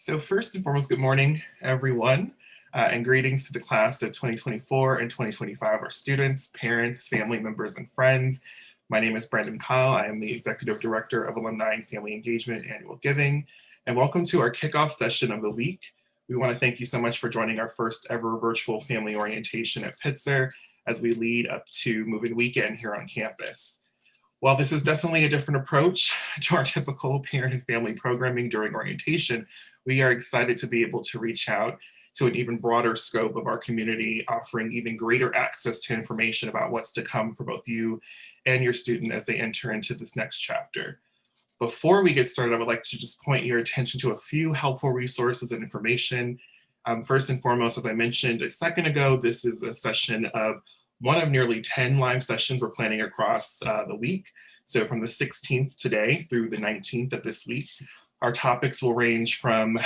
So first and foremost, good morning, everyone, and greetings to the class of 2024 and 2025, our students, parents, family members, and friends. My name is Kaila. I am the Executive Director of Alumni and Family Engagement Annual Giving, and welcome to our kickoff session of the week. We want to thank you so much for joining our first ever virtual family orientation at Pitzer as we lead up to Move-In Weekend here on campus. While this is definitely a different approach to our typical parent and family programming during orientation, we are excited to be able to reach out to an even broader scope of our community, offering even greater access to information about what's to come for both you and your student as they enter into this next chapter. Before we get started, I would like to just point your attention to a few helpful resources and information. First and foremost, as I mentioned a second ago, this is a session of one of nearly 10 live sessions we're planning across the week. So from the 16th today through the 19th of this week, our topics will range from,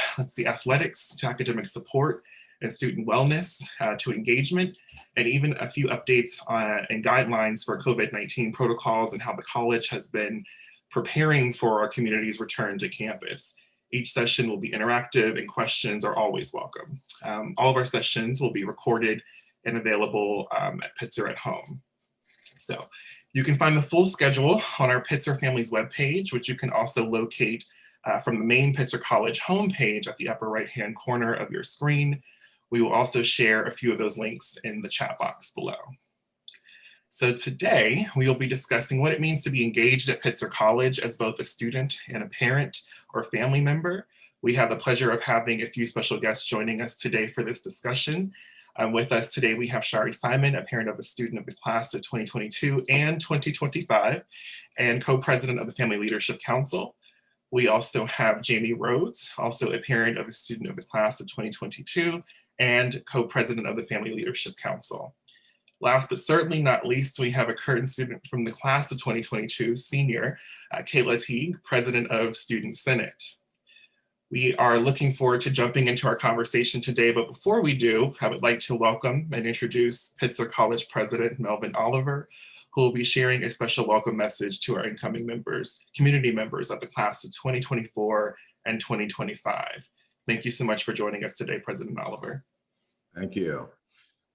athletics to academic support and student wellness to engagement, and even a few updates and guidelines for COVID-19 protocols and how the college has been preparing for our community's return to campus. Each session will be interactive and questions are always welcome. All of our sessions will be recorded and available at Pitzer at Home. So you can find the full schedule on our Pitzer Families webpage, which you can also locate from the main Pitzer College homepage at the upper right-hand corner of your screen. We will also share a few of those links in the chat box below. So today we will be discussing what it means to be engaged at Pitzer College as both a student and a parent or family member. We have the pleasure of having a few special guests joining us today for this discussion. With us today, we have Shari Simon, a parent of a student of the class of 2022 and 2025, and co-president of the Family Leadership Council. We also have Jaime Rhodes, also a parent of a student of the class of 2022 and co-president of the Family Leadership Council. Last but certainly not least, we have a current student from the class of 2022, senior, Kaila Teague, president of Student Senate. We are looking forward to jumping into our conversation today, but before we do, I would like to welcome and introduce Pitzer College President Melvin L, who will be sharing a special welcome message to our incoming members, community members of the class of 2024 and 2025. Thank you so much for joining us today, President Oliver. Thank you.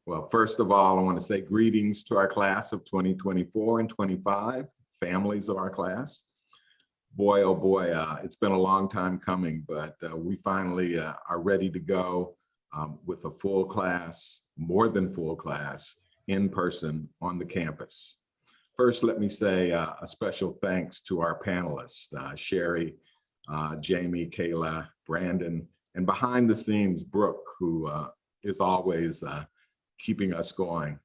Well, first of all, I want to say greetings to our class of 2024 and 25, families of our class. Boy, oh boy, it's been a long time coming, but we finally are ready to go with a full class, more than full class, in person on the campus. First, let me say a special thanks to our panelists, Shari, Jaime, Kaila, Brandon, and behind the scenes, Brooke, who is always keeping us going.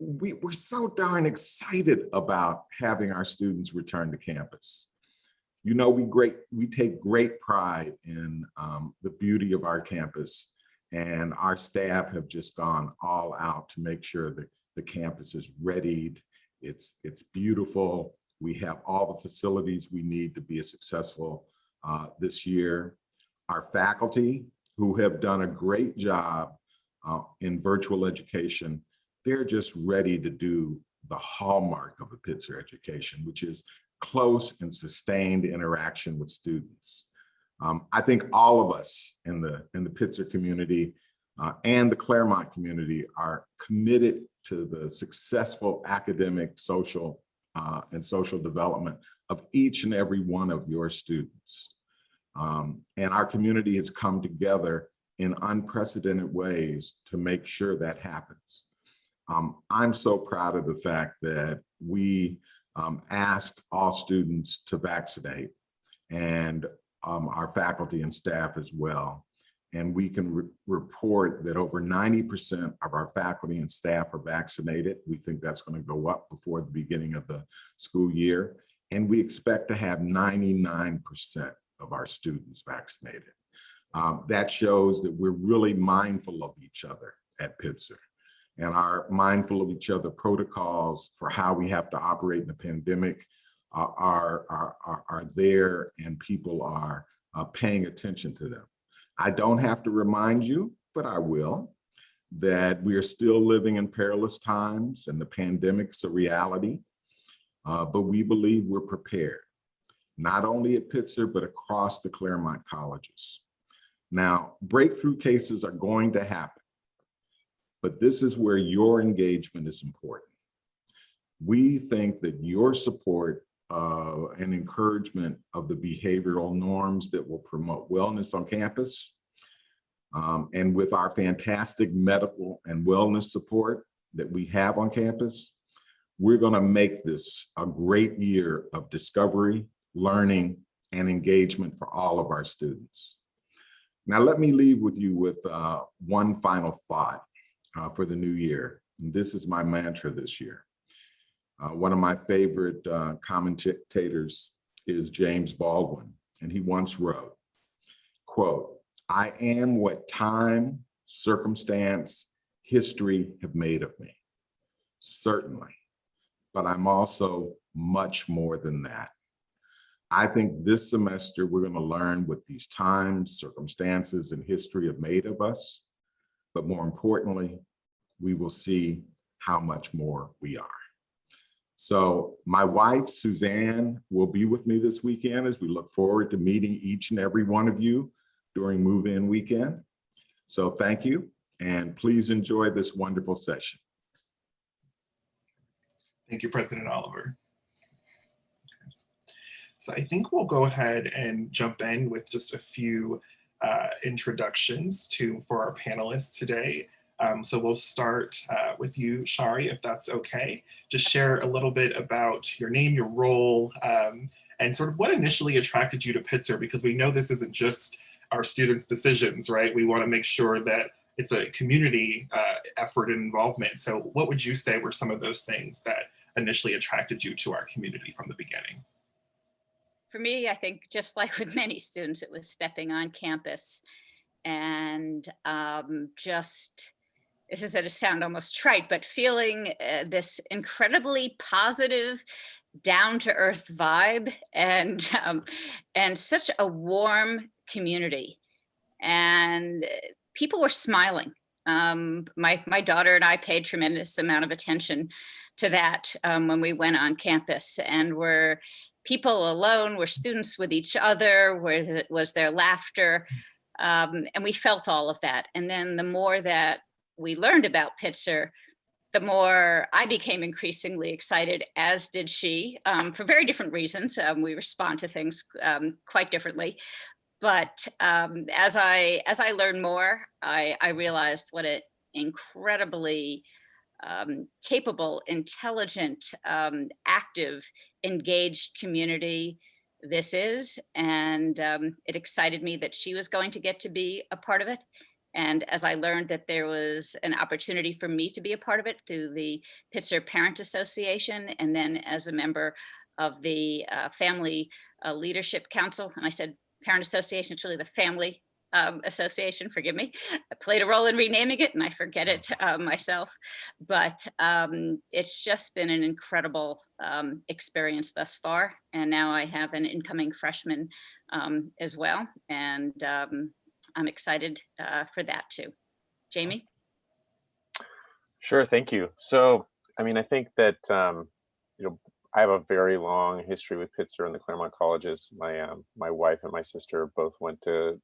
We're so darn excited about having our students return to campus. We take great pride in the beauty of our campus, and our staff have just gone all out to make sure that the campus is readied. It's beautiful. We have all the facilities we need to be successful this year. Our faculty, who have done a great job in virtual education, they're just ready to do the hallmark of a Pitzer education, which is close and sustained interaction with students. I think all of us in the Pitzer community and the Claremont community are committed to the successful academic, social, and social development of each and every one of your students. And our community has come together in unprecedented ways to make sure that happens. I'm so proud of the fact that we asked all students to vaccinate, and our faculty and staff as well. And we can report that over 90% of our faculty and staff are vaccinated. We think that's going to go up before the beginning of the school year. And we expect to have 99% of our students vaccinated. That shows that we're really mindful of each other at Pitzer, and are mindful of each other protocols for how we have to operate in the pandemic are there, and people are paying attention to them. I don't have to remind you, but I will, that we are still living in perilous times and the pandemic's a reality, but we believe we're prepared. not only at Pitzer, but across the Claremont colleges. Now, breakthrough cases are going to happen, but this is where your engagement is important. We think that your support and encouragement of the behavioral norms that will promote wellness on campus, and with our fantastic medical and wellness support that we have on campus, we're going to make this a great year of discovery, learning, and engagement for all of our students. Now, let me leave with you with one final thought for the new year. And this is my mantra this year. One of my favorite commentators is James Baldwin, and he once wrote, quote, "I am what time, circumstance, history have made of me. Certainly, but I'm also much more than that." I think this semester we're going to learn what these times, circumstances, and history have made of us. But more importantly, we will see how much more we are. So my wife, Suzanne, will be with me this weekend as we look forward to meeting each and every one of you during move-in weekend. So thank you, and please enjoy this wonderful session. Thank you, President Oliver. So I think we'll go ahead and jump in with just a few introductions for our panelists today. So we'll start with you, Shari, if that's okay. Just share a little bit about your name, your role, and sort of what initially attracted you to Pitzer, because we know this isn't just our students' decisions, right? We want to make sure that it's a community effort and involvement. So what would you say were some of those things that initially attracted you to our community from the beginning? For me, I think just like with many students, it was stepping on campus and just, this is going to sound almost trite, but feeling this incredibly positive, down-to-earth vibe and such a warm community. And people were smiling. My daughter and I paid tremendous amount of attention to that when we went on campus, and were people alone, were students with each other, was there laughter, and we felt all of that. And then the more that we learned about Pitzer, the more I became increasingly excited, as did she, for very different reasons. We respond to things quite differently. But as I learned more, I realized what an incredibly capable, intelligent, active, engaged community this is. And it excited me that she was going to get to be a part of it. And as I learned that there was an opportunity for me to be a part of it through the Pitzer Parent Association, and then as a member of the Family Leadership Council, and I said Parent Association, it's really the Family Association, forgive me. I played a role in renaming it and I forget it myself, but it's just been an incredible experience thus far. And now I have an incoming freshman as well. And I'm excited for that too. Jaime? Sure, thank you. So, I mean, I think that, I have a very long history with Pitzer and the Claremont colleges. My wife and my sister both went to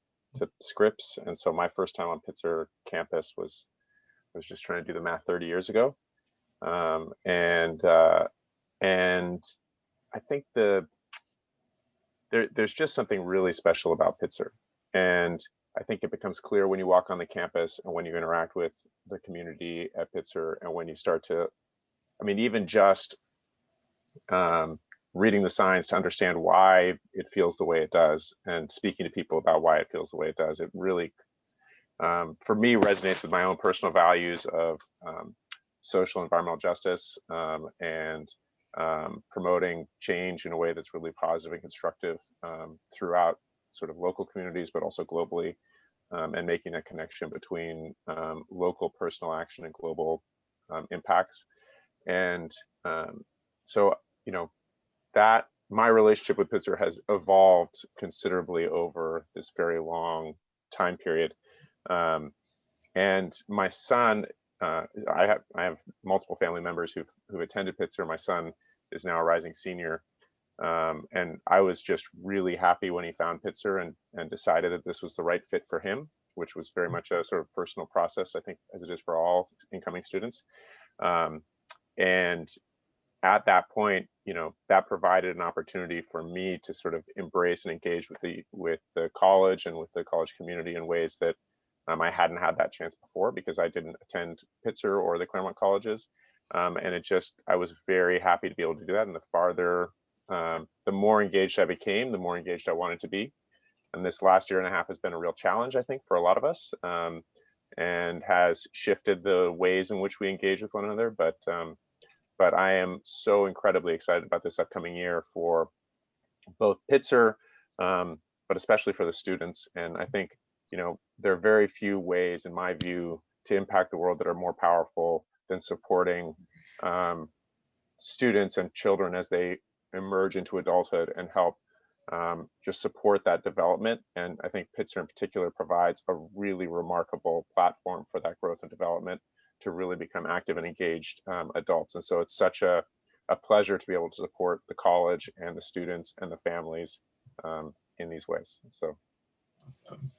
Scripps, and so my first time on Pitzer campus was just trying to do the math 30 years ago, and I think there's just something really special about Pitzer, and I think it becomes clear when you walk on the campus and when you interact with the community at Pitzer, and when you start to, I mean, even just reading the signs to understand why it feels the way it does, and speaking to people about why it feels the way it does, it really, for me, resonates with my own personal values of social and environmental justice, and promoting change in a way that's really positive and constructive throughout sort of local communities, but also globally, and making a connection between local personal action and global impacts. And so, that my relationship with Pitzer has evolved considerably over this very long time period. And my son, I have multiple family members who've attended Pitzer. My son is now a rising senior. And I was just really happy when he found Pitzer and decided that this was the right fit for him, which was very much a sort of personal process, I think, as it is for all incoming students. And at that point, you know, that provided an opportunity for me to sort of embrace and engage with the college and with the college community in ways that I hadn't had that chance before, because I didn't attend Pitzer or the Claremont colleges. And I was very happy to be able to do that. And the more engaged I became, the more engaged I wanted to be. And this last year and a half has been a real challenge, I think, for a lot of us, and has shifted the ways in which we engage with one another. But I am so incredibly excited about this upcoming year for both Pitzer, but especially for the students. And I think, you know, there are very few ways, in my view, to impact the world that are more powerful than supporting students and children as they emerge into adulthood and help just support that development. And I think Pitzer in particular provides a really remarkable platform for that growth and development to really become active and engaged adults. And so it's such a pleasure to be able to support the college and the students and the families in these ways. So awesome.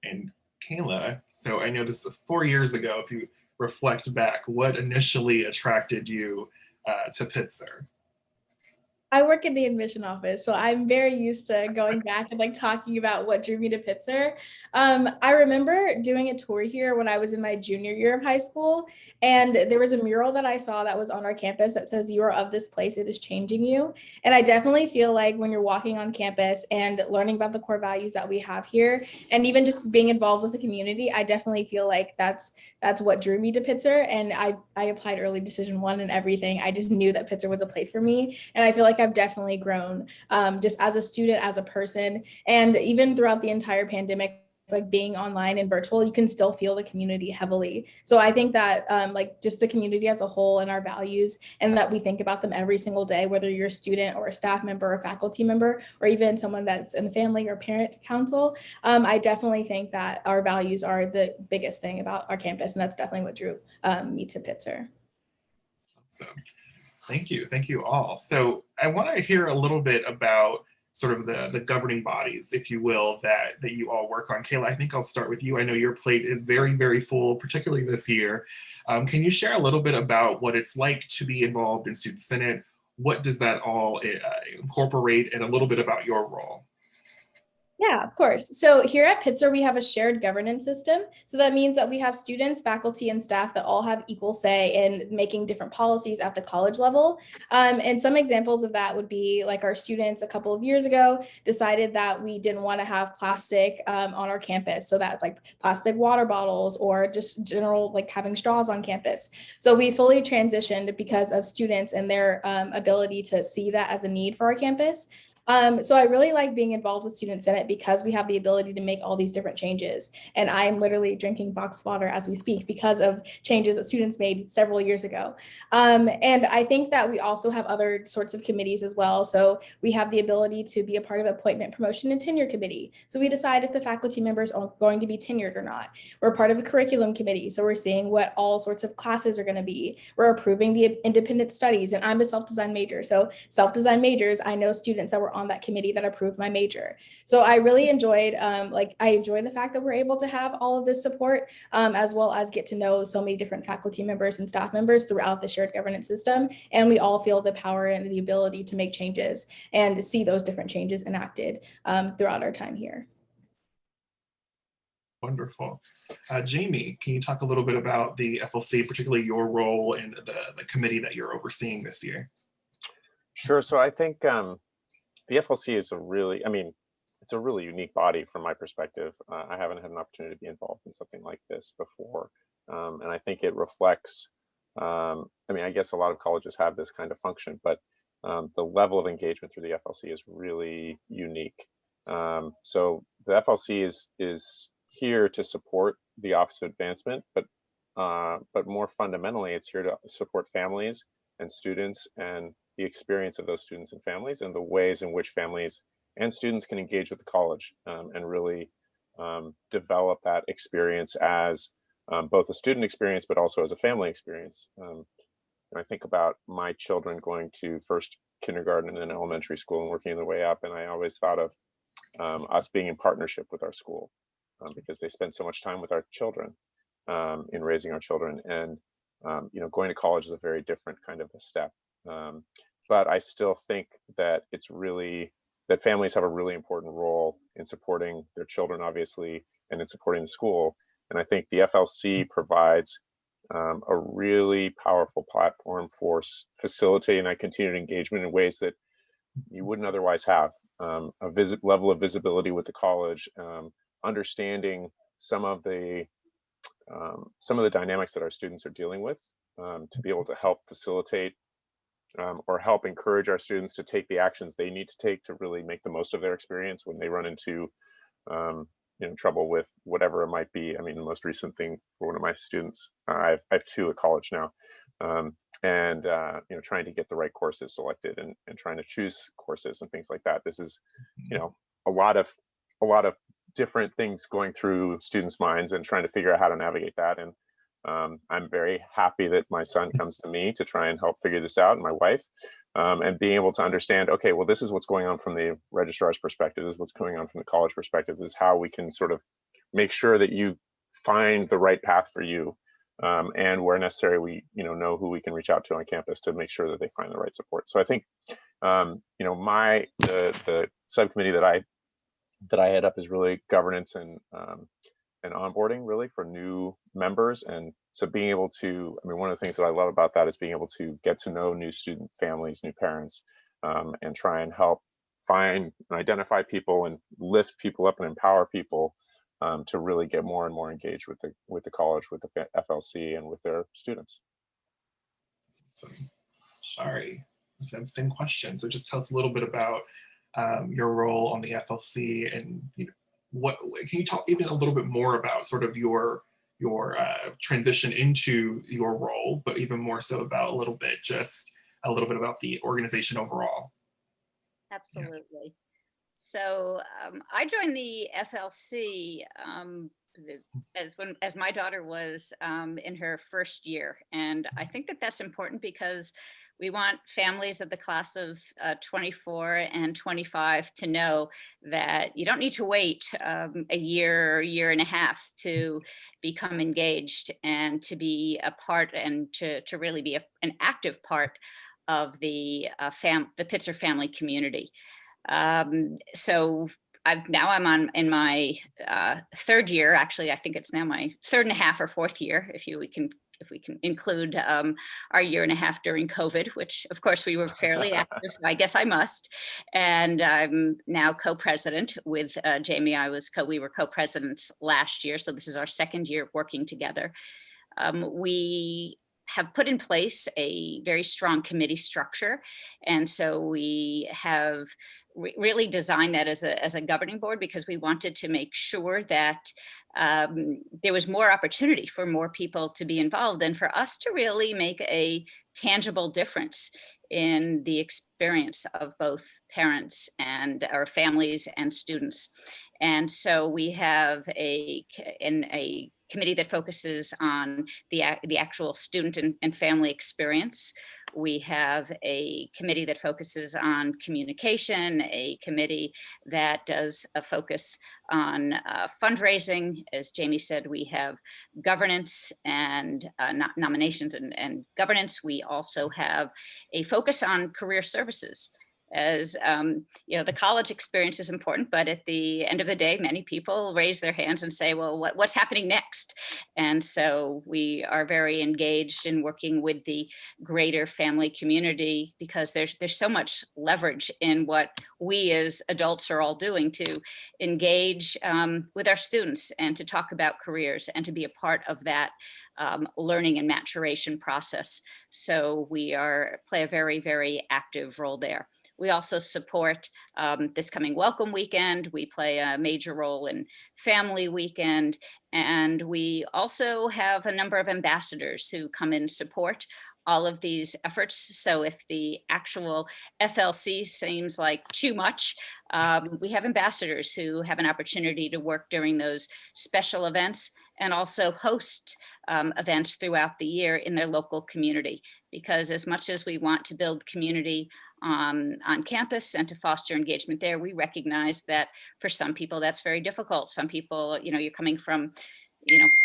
And Kaila, so I know this was 4 years ago. If you reflect back, what initially attracted you to Pitzer? I work in the admission office, so I'm very used to going back and like talking about what drew me to Pitzer. I remember doing a tour here when I was in my junior year of high school, and there was a mural that I saw that was on our campus that says, "You are of this place, it is changing you." And I definitely feel like when you're walking on campus and learning about the core values that we have here, and even just being involved with the community, I definitely feel like that's what drew me to Pitzer. And I applied early decision one and everything. I just knew that Pitzer was a place for me, and I feel like I've definitely grown just as a student, as a person, and even throughout the entire pandemic, like being online and virtual, you can still feel the community heavily. So I think that like just the community as a whole and our values, and that we think about them every single day, whether you're a student or a staff member or faculty member, or even someone that's in the family or parent council, I definitely think that our values are the biggest thing about our campus. And that's definitely what drew me to Pitzer. Awesome. Thank you all. So I want to hear a little bit about sort of the governing bodies, if you will, that you all work on. Kaila, I think I'll start with you. I know your plate is very, very full, particularly this year. Can you share a little bit about what it's like to be involved in Student Senate? What does that all incorporate, and a little bit about your role? Yeah, of course. So here at Pitzer, we have a shared governance system. So that means that we have students, faculty, and staff that all have equal say in making different policies at the college level. And some examples of that would be like our students a couple of years ago decided that we didn't want to have plastic on our campus. So that's like plastic water bottles or just general like having straws on campus. So we fully transitioned because of students and their ability to see that as a need for our campus. So I really like being involved with Student Senate because we have the ability to make all these different changes. And I'm literally drinking boxed water as we speak because of changes that students made several years ago. And I think that we also have other sorts of committees as well. So we have the ability to be a part of appointment, promotion, and tenure committee. So we decide if the faculty members are going to be tenured or not. We're part of a curriculum committee. So we're seeing what all sorts of classes are going to be. We're approving the independent studies, and I'm a self-design major. So self-design majors, I know students that were on that committee that approved my major. So I really enjoyed, I enjoy the fact that we're able to have all of this support, as well as get to know so many different faculty members and staff members throughout the shared governance system. And we all feel the power and the ability to make changes and see those different changes enacted throughout our time here. Wonderful. Jaime, can you talk a little bit about the FLC, particularly your role in the committee that you're overseeing this year? Sure. So I think the FLC is it's a really unique body from my perspective. I haven't had an opportunity to be involved in something like this before. And I think it reflects, I guess a lot of colleges have this kind of function, but the level of engagement through the FLC is really unique. So the FLC is here to support the Office of Advancement, but more fundamentally, it's here to support families and students and the experience of those students and families, and the ways in which families and students can engage with the college and really develop that experience as both a student experience, but also as a family experience. I think about my children going to first kindergarten and then elementary school and working their way up. And I always thought of us being in partnership with our school because they spend so much time with our children in raising our children. And, going to college is a very different kind of a step. But I still think that that families have a really important role in supporting their children, obviously, and in supporting the school. And I think the FLC provides a really powerful platform for facilitating that continued engagement in ways that you wouldn't otherwise have. A level of visibility with the college, understanding some of the dynamics that our students are dealing with, to be able to help facilitate or help encourage our students to take the actions they need to take to really make the most of their experience when they run into trouble with whatever it might be. I mean, the most recent thing for one of my students, I have two at college now, and trying to get the right courses selected and trying to choose courses and things like that. This is, a lot of different things going through students' minds and trying to figure out how to navigate that. And I'm very happy that my son comes to me to try and help figure this out, and my wife, and being able to understand, okay, well, this is what's going on from the registrar's perspective, this is what's going on from the college perspective, this is how we can sort of make sure that you find the right path for you. And where necessary, we know who we can reach out to on campus to make sure that they find the right support. So I think the subcommittee that I head up is really governance and onboarding, really, for new members. And so being able to, one of the things that I love about that is being able to get to know new student families, new parents, and try and help find and identify people and lift people up and empower people to really get more and more engaged with the college, with the FLC, and with their students. Awesome. Shari, same question. So just tell us a little bit about your role on the FLC, and what can you talk even a little bit more about sort of your transition into your role, but even more so about a little bit about the organization overall. Absolutely. Yeah. So I joined the FLC as my daughter was in her first year, and I think that that's important because we want families of the class of 24 and 25 to know that you don't need to wait a year and a half to become engaged and to be a part and to really be an active part of the Pitzer family community. So I'm in my third year. Actually, I think it's now my third and a half or fourth year, if we can include our year and a half during COVID, which of course we were fairly active, so I guess I must. And I'm now co-president with Jaime. We were co-presidents last year, so this is our second year working together. We have put in place a very strong committee structure, and so we have really designed that as a governing board because we wanted to make sure that there was more opportunity for more people to be involved and for us to really make a tangible difference in the experience of both parents and our families and students. And so we have a committee that focuses on the actual student and family experience. We have a committee that focuses on communication, a committee that does a focus on fundraising. As Jaime said, we have governance and nominations and governance. We also have a focus on career services. As the college experience is important, but at the end of the day, many people raise their hands and say, well, what's happening next? And so we are very engaged in working with the greater family community because there's so much leverage in what we as adults are all doing to engage with our students and to talk about careers and to be a part of that learning and maturation process. So we play a very, very active role there. We also support this coming Welcome Weekend. We play a major role in Family Weekend. And we also have a number of ambassadors who come in support all of these efforts. So if the actual FLC seems like too much, we have ambassadors who have an opportunity to work during those special events and also host events throughout the year in their local community. Because as much as we want to build community on campus and to foster engagement there. We recognize that for some people that's very difficult. Some people, you're coming from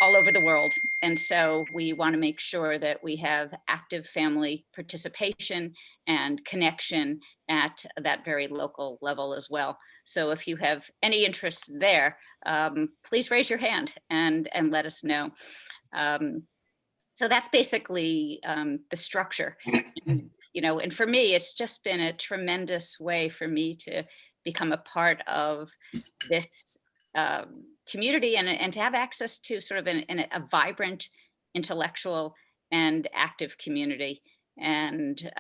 all over the world. And so we want to make sure that we have active family participation and connection at that very local level as well. So if you have any interest there, please raise your hand and let us know. So that's basically the structure. And for me, it's just been a tremendous way for me to become a part of this community and to have access to sort of a vibrant, intellectual and active community. And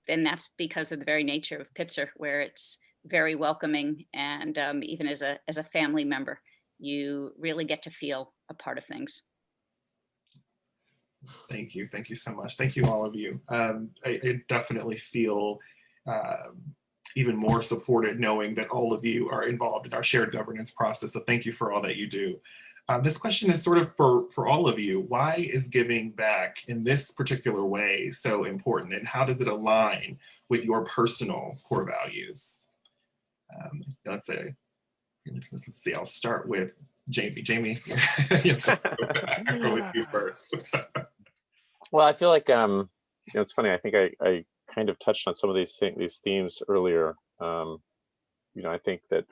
that's because of the very nature of Pitzer, where it's very welcoming. And even as a family member, you really get to feel a part of things. Thank you. Thank you so much. Thank you, all of you. I definitely feel even more supported knowing that all of you are involved in our shared governance process. So thank you for all that you do. This question is sort of for all of you. Why is giving back in this particular way so important, and how does it align with your personal core values? Let's see, I'll start with Jaime. Jaime, I'll go with you first. Well, I feel like, it's funny, I think I kind of touched on some of these themes earlier. I think that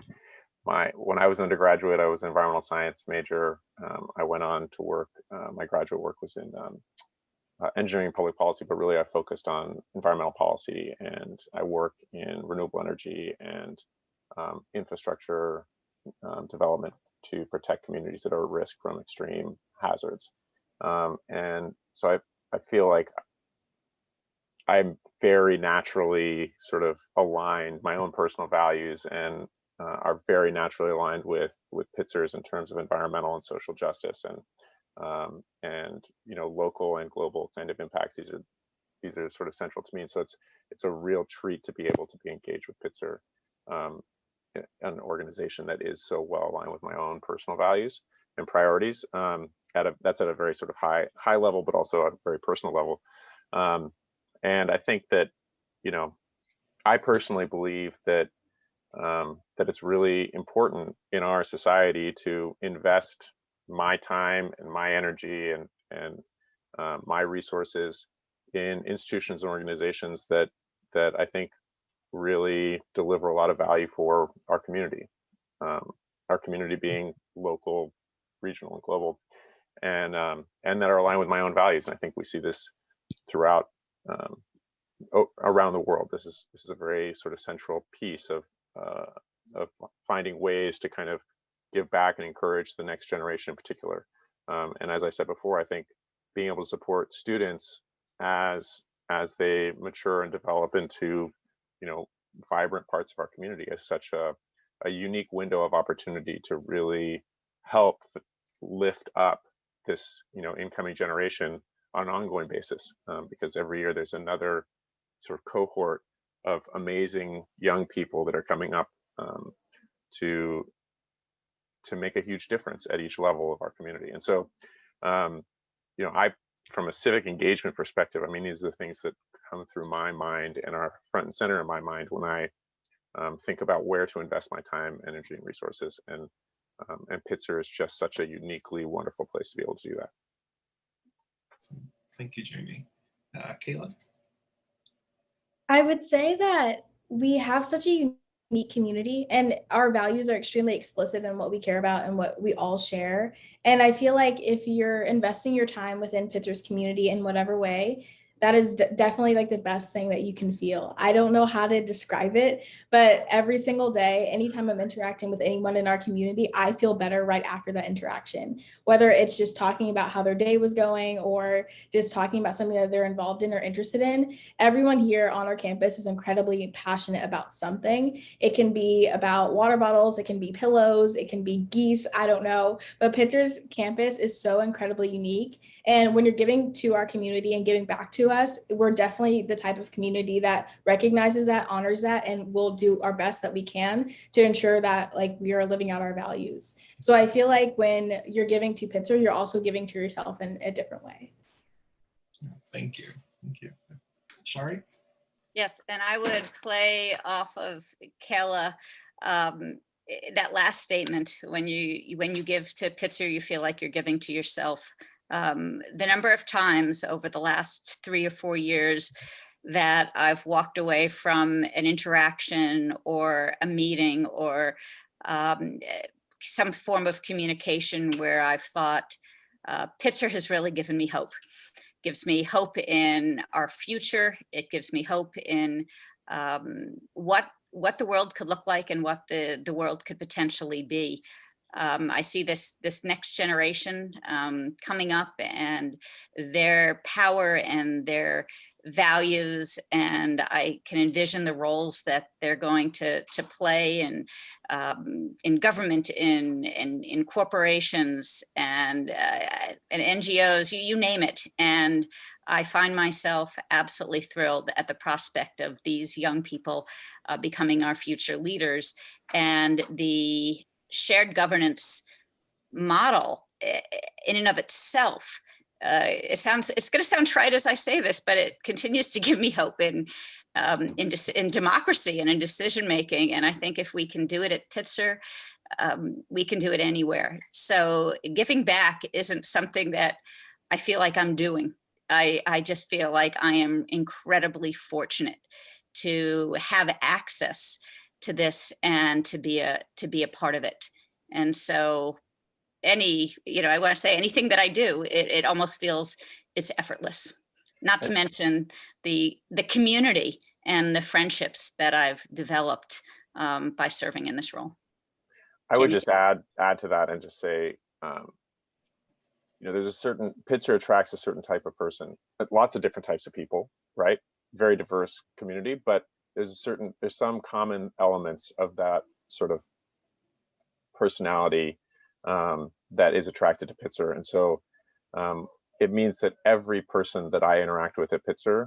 when I was an undergraduate, I was an environmental science major. I went on to work, my graduate work was in engineering and public policy, but really I focused on environmental policy, and I worked in renewable energy and infrastructure development to protect communities that are at risk from extreme hazards. And so I feel like I'm very naturally sort of aligned, my own personal values and are very naturally aligned with Pitzer's in terms of environmental and social justice and local and global kind of impacts. These are sort of central to me. And so it's a real treat to be able to be engaged with Pitzer, an organization that is so well aligned with my own personal values and priorities. That's at a very sort of high level, but also at a very personal level. And I think that, I personally believe that it's really important in our society to invest my time and my energy and my resources in institutions and organizations that I think really deliver a lot of value for our community. Our community being local, regional, and global, and that are aligned with my own values. And I think we see this throughout around the world. This is a very sort of central piece of finding ways to kind of give back and encourage the next generation in particular. And as I said before, I think being able to support students as they mature and develop into vibrant parts of our community is such a unique window of opportunity to really help lift up this incoming generation on an ongoing basis, because every year there's another sort of cohort of amazing young people that are coming up to make a huge difference at each level of our community. And so from a civic engagement perspective, I mean, these are the things that come through my mind and are front and center in my mind when I think about where to invest my time, energy, and resources. And Pitzer is just such a uniquely wonderful place to be able to do that. Awesome. Thank you, Jaime. Kaila? I would say that we have such a unique community and our values are extremely explicit in what we care about and what we all share. And I feel like if you're investing your time within Pitzer's community in whatever way, that is definitely like the best thing that you can feel. I don't know how to describe it, but every single day, anytime I'm interacting with anyone in our community, I feel better right after that interaction, whether it's just talking about how their day was going or just talking about something that they're involved in or interested in. Everyone here on our campus is incredibly passionate about something. It can be about water bottles, it can be pillows, it can be geese, I don't know, but Pitzer's campus is so incredibly unique. And when you're giving to our community and giving back to us, we're definitely the type of community that recognizes that, honors that, and will do our best that we can to ensure that like we are living out our values. So I feel like when you're giving to Pitzer, you're also giving to yourself in a different way. Thank you. Thank you. Shari? Yes, and I would play off of Kaila, that last statement, when you give to Pitzer, you feel like you're giving to yourself. The number of times over the last 3 or 4 years that I've walked away from an interaction or a meeting or some form of communication where I've thought, Pitzer has really given me hope. Gives me hope in our future. It gives me hope in what the world could look like and what the world could potentially be. I see this next generation coming up, and their power and their values, and I can envision the roles that they're going to play in government, in corporations, and NGOs, you name it. And I find myself absolutely thrilled at the prospect of these young people becoming our future leaders, and the shared governance model in and of itself. It's going to sound trite as I say this, but it continues to give me hope in democracy and in decision making. And I think if we can do it at Pitzer, we can do it anywhere. So giving back isn't something that I feel like I'm doing. I just feel like I am incredibly fortunate to have access to this and to be a part of it. And so I want to say anything that I do, it almost feels it's effortless, not to mention the community and the friendships that I've developed by serving in this role. I would just add to that and just say, there's a certain, Pitzer attracts a certain type of person, lots of different types of people, right? Very diverse community, but there's some common elements of that sort of personality that is attracted to Pitzer. And so it means that every person that I interact with at Pitzer,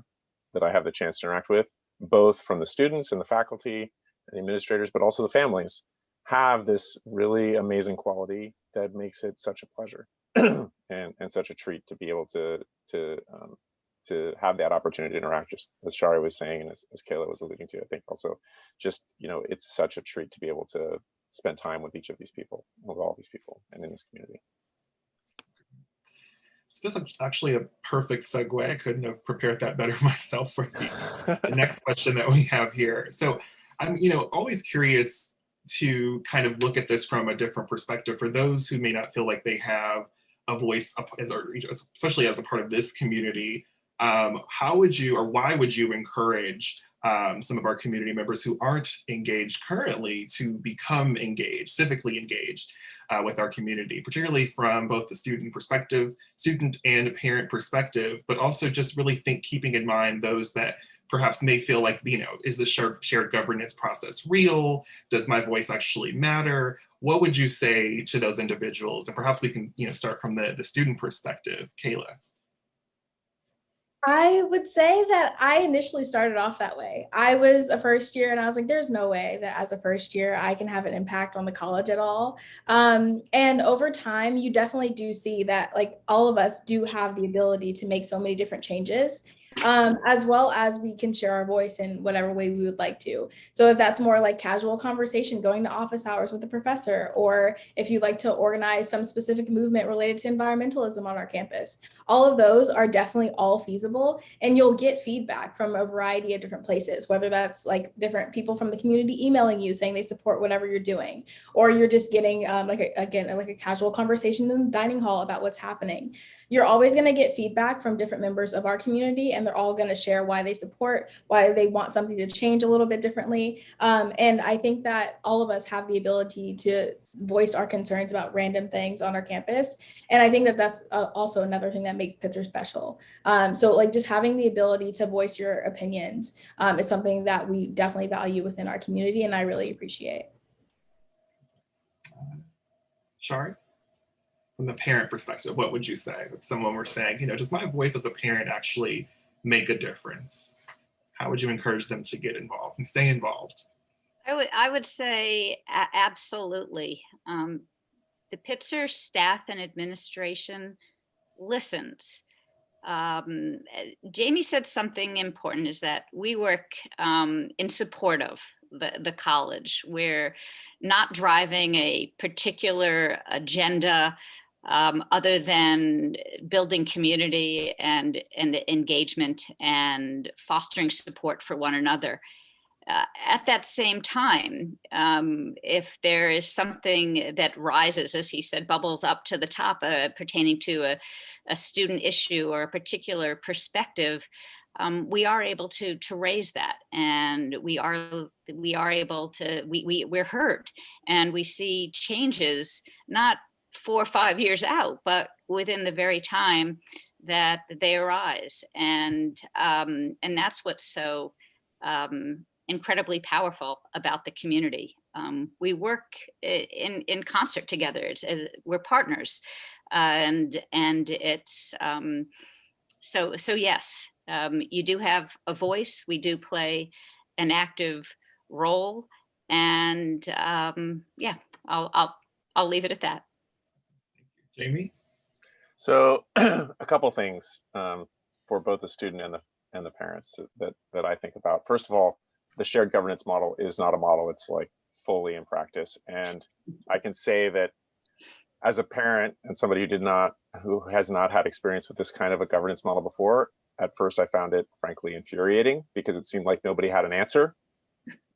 that I have the chance to interact with, both from the students and the faculty and the administrators, but also the families, have this really amazing quality that makes it such a pleasure and such a treat to be able to have that opportunity to interact, just as Shari was saying, and as Kaila was alluding to. I think also just, it's such a treat to be able to spend time with each of these people, with all these people, and in this community. So this is actually a perfect segue. I couldn't have prepared that better myself for the next question that we have here. So I'm, always curious to kind of look at this from a different perspective for those who may not feel like they have a voice, especially as a part of this community. How would you, or why would you encourage some of our community members who aren't engaged currently to become engaged, civically engaged with our community, particularly from both the student and parent perspective, but also just really keeping in mind those that perhaps may feel like, is the shared governance process real? Does my voice actually matter? What would you say to those individuals? And perhaps we can, start from the student perspective. Kaila. I would say that I initially started off that way. I was a first year and I was like, there's no way that as a first year I can have an impact on the college at all. And over time, you definitely do see that like all of us do have the ability to make so many different changes. As well as we can share our voice in whatever way we would like to. So if that's more like casual conversation, going to office hours with the professor, or if you'd like to organize some specific movement related to environmentalism on our campus, all of those are definitely all feasible, and you'll get feedback from a variety of different places, whether that's like different people from the community emailing you saying they support whatever you're doing, or you're just getting like a casual conversation in the dining hall about what's happening. You're always going to get feedback from different members of our community, and they're all going to share why they support, why they want something to change a little bit differently. And I think that all of us have the ability to voice our concerns about random things on our campus. And I think that that's also another thing that makes Pitzer special. So like just having the ability to voice your opinions is something that we definitely value within our community, and I really appreciate. Shari? From the parent perspective, what would you say if someone were saying, does my voice as a parent actually make a difference? How would you encourage them to get involved and stay involved? I would say absolutely. The Pitzer staff and administration listens. Jaime said something important, is that we work in support of the college. We're not driving a particular agenda other than building community and engagement and fostering support for one another. At that same time, if there is something that rises, as he said, bubbles up to the top pertaining to a student issue or a particular perspective, we are able to raise that, and we are able to, we're heard, and we see changes not 4 or 5 years out, but within the very time that they arise, and that's what's so incredibly powerful about the community. We work in concert together. We're partners, and it's so yes, you do have a voice. We do play an active role, and yeah, I'll leave it at that. Jaime? So a couple things for both the student and the parents that I think about. First of all, the shared governance model is not a model. It's like fully in practice. And I can say that as a parent and somebody who has not had experience with this kind of a governance model before, at first I found it frankly infuriating, because it seemed like nobody had an answer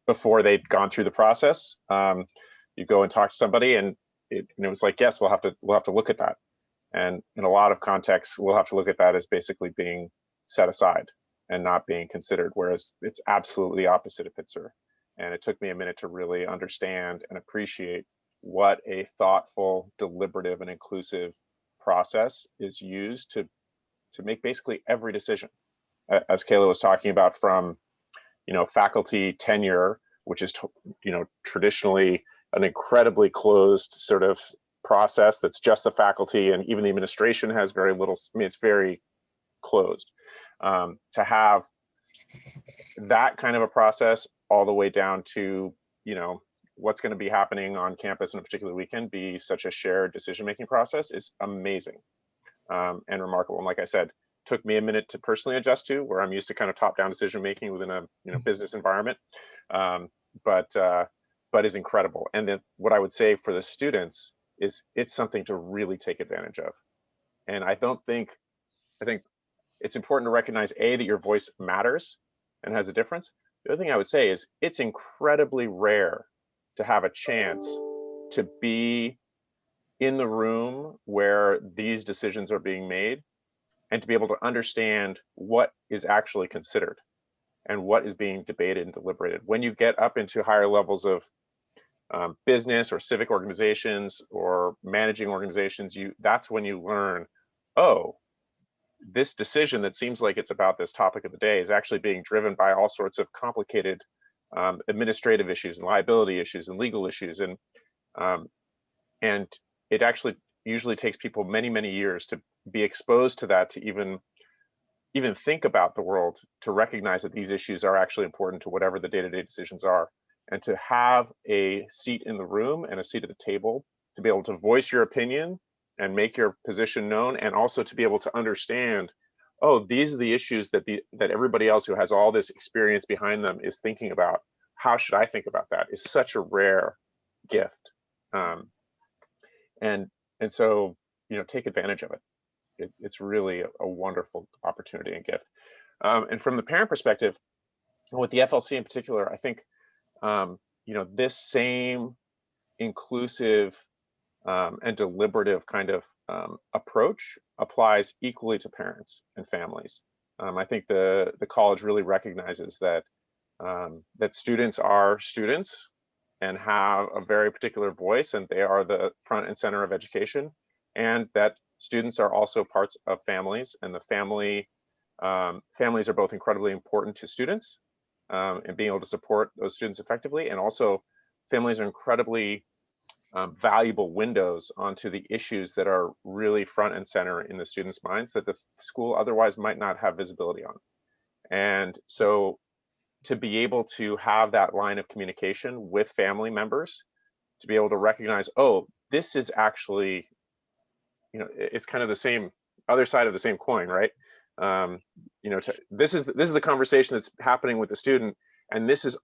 before they'd gone through the process. You go and talk to somebody, and it was like, yes, we'll have to look at that. And in a lot of contexts, we'll have to look at that as basically being set aside and not being considered, whereas it's absolutely the opposite of Pitzer. And it took me a minute to really understand and appreciate what a thoughtful, deliberative, and inclusive process is used to make basically every decision. As Kaila was talking about, from faculty tenure, which is traditionally an incredibly closed sort of process that's just the faculty, and even the administration has very little. I mean, it's very closed. To have that kind of a process all the way down to what's going to be happening on campus in a particular weekend be such a shared decision-making process is amazing and remarkable. And like I said, took me a minute to personally adjust to, where I'm used to kind of top-down decision-making within a business environment, but is incredible. And then what I would say for the students is it's something to really take advantage of. And I think it's important to recognize, A, that your voice matters and has a difference. The other thing I would say is it's incredibly rare to have a chance to be in the room where these decisions are being made, and to be able to understand what is actually considered and what is being debated and deliberated. When you get up into higher levels of business or civic organizations or managing organizations, that's when you learn, oh, this decision that seems like it's about this topic of the day is actually being driven by all sorts of complicated administrative issues and liability issues and legal issues, and it actually usually takes people many, many years to be exposed to that, to even think about the world, to recognize that these issues are actually important to whatever the day-to-day decisions are, and to have a seat in the room and a seat at the table to be able to voice your opinion and make your position known, and also to be able to understand, oh, these are the issues that everybody else who has all this experience behind them is thinking about. How should I think about that? Is such a rare gift, and so take advantage of it. It's really a wonderful opportunity and gift. And from the parent perspective, with the FLC in particular, I think this same inclusive and deliberative kind of approach applies equally to parents and families. I think the college really recognizes that students are students and have a very particular voice, and they are the front and center of education, and that students are also parts of families, and the families are both incredibly important to students and being able to support those students effectively, and also families are incredibly valuable windows onto the issues that are really front and center in the students' minds that the school otherwise might not have visibility on. And so to be able to have that line of communication with family members, to be able to recognize, oh, this is actually, it's kind of the same other side of the same coin, right? this is the conversation that's happening with the student, and this is,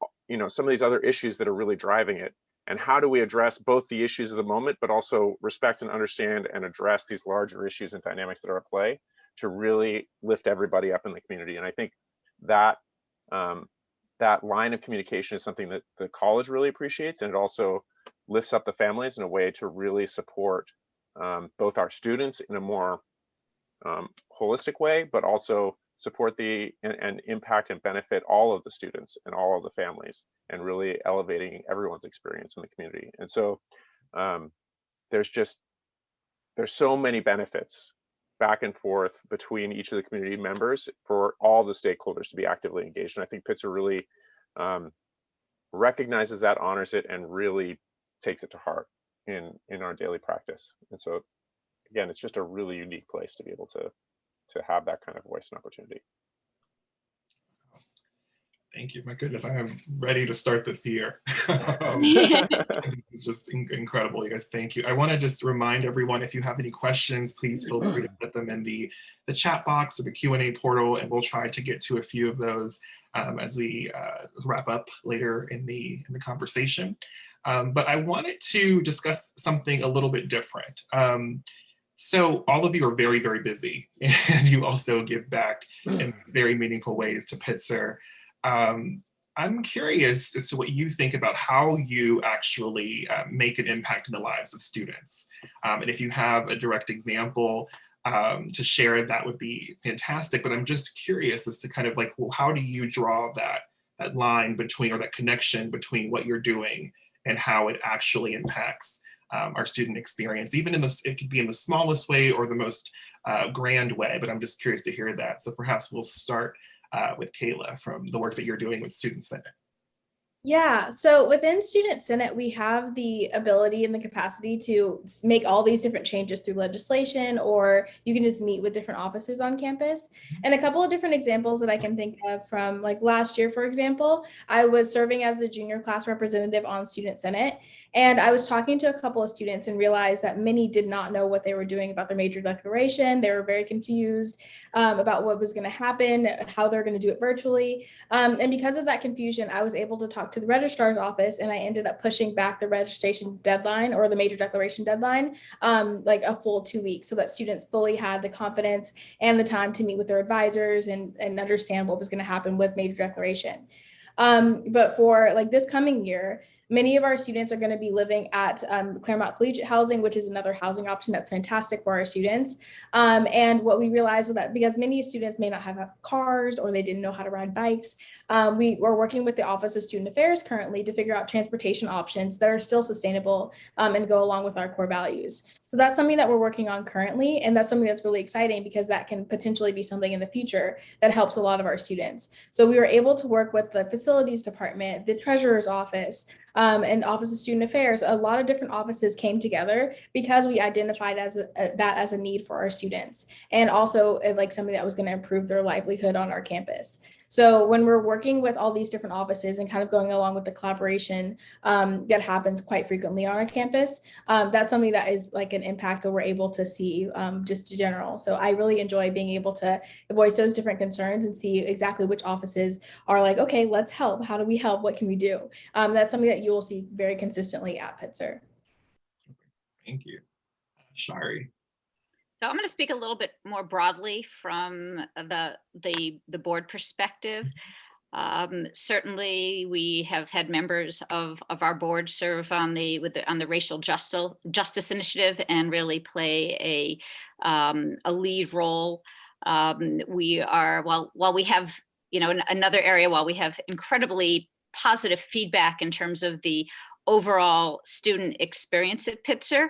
some of these other issues that are really driving it. And how do we address both the issues of the moment, but also respect and understand and address these larger issues and dynamics that are at play to really lift everybody up in the community? And I think that that line of communication is something that the college really appreciates, and it also lifts up the families in a way to really support both our students in a more holistic way, but also support and impact and benefit all of the students and all of the families, and really elevating everyone's experience in the community. And so there's so many benefits back and forth between each of the community members for all the stakeholders to be actively engaged. And I think Pitzer really recognizes that, honors it, and really takes it to heart in our daily practice. And so again, it's just a really unique place to be able to have that kind of voice and opportunity. Thank you. My goodness, I am ready to start this year. It's just incredible, you guys. Thank you. I want to just remind everyone, if you have any questions, please feel free to put them in the chat box or the Q&A portal, and we'll try to get to a few of those as we wrap up later in the conversation. But I wanted to discuss something a little bit different. So all of you are very, very busy, and you also give back in very meaningful ways to Pitzer. I'm curious as to what you think about how you actually make an impact in the lives of students. And if you have a direct example to share, that would be fantastic. But I'm just curious as to kind of like, well, how do you draw that line between, or that connection between what you're doing and how it actually impacts our student experience, even it could be in the smallest way or the most grand way, but I'm just curious to hear that. So perhaps we'll start with Kaila from the work that you're doing with Student Senate. Yeah, so within Student Senate, we have the ability and the capacity to make all these different changes through legislation, or you can just meet with different offices on campus. And a couple of different examples that I can think of from like last year, for example, I was serving as a junior class representative on Student Senate. And I was talking to a couple of students and realized that many did not know what they were doing about their major declaration. They were very confused about what was going to happen, how they're going to do it virtually. And because of that confusion, I was able to talk to the registrar's office, and I ended up pushing back the registration deadline, or the major declaration deadline, like a full 2 weeks, so that students fully had the confidence and the time to meet with their advisors and understand what was going to happen with major declaration. But for like this coming year, many of our students are going to be living at Claremont Collegiate housing, which is another housing option that's fantastic for our students. And what we realized was that because many students may not have cars, or they didn't know how to ride bikes, we were working with the Office of Student Affairs currently to figure out transportation options that are still sustainable and go along with our core values. So that's something that we're working on currently, and that's something that's really exciting because that can potentially be something in the future that helps a lot of our students. So we were able to work with the facilities department, the treasurer's office, and Office of Student Affairs. A lot of different offices came together because we identified that as a need for our students, and also like something that was going to improve their livelihood on our campus. So when we're working with all these different offices and kind of going along with the collaboration that happens quite frequently on our campus, that's something that is like an impact that we're able to see just in general. So I really enjoy being able to voice those different concerns and see exactly which offices are like, okay, let's help. How do we help? What can we do? That's something that you will see very consistently at Pitzer. Thank you. Shari. So I'm going to speak a little bit more broadly from the board perspective. Certainly, we have had members of our board serve on the racial justice initiative and really play a lead role. We are while we have another area, while we have incredibly positive feedback in terms of the overall student experience at Pitzer,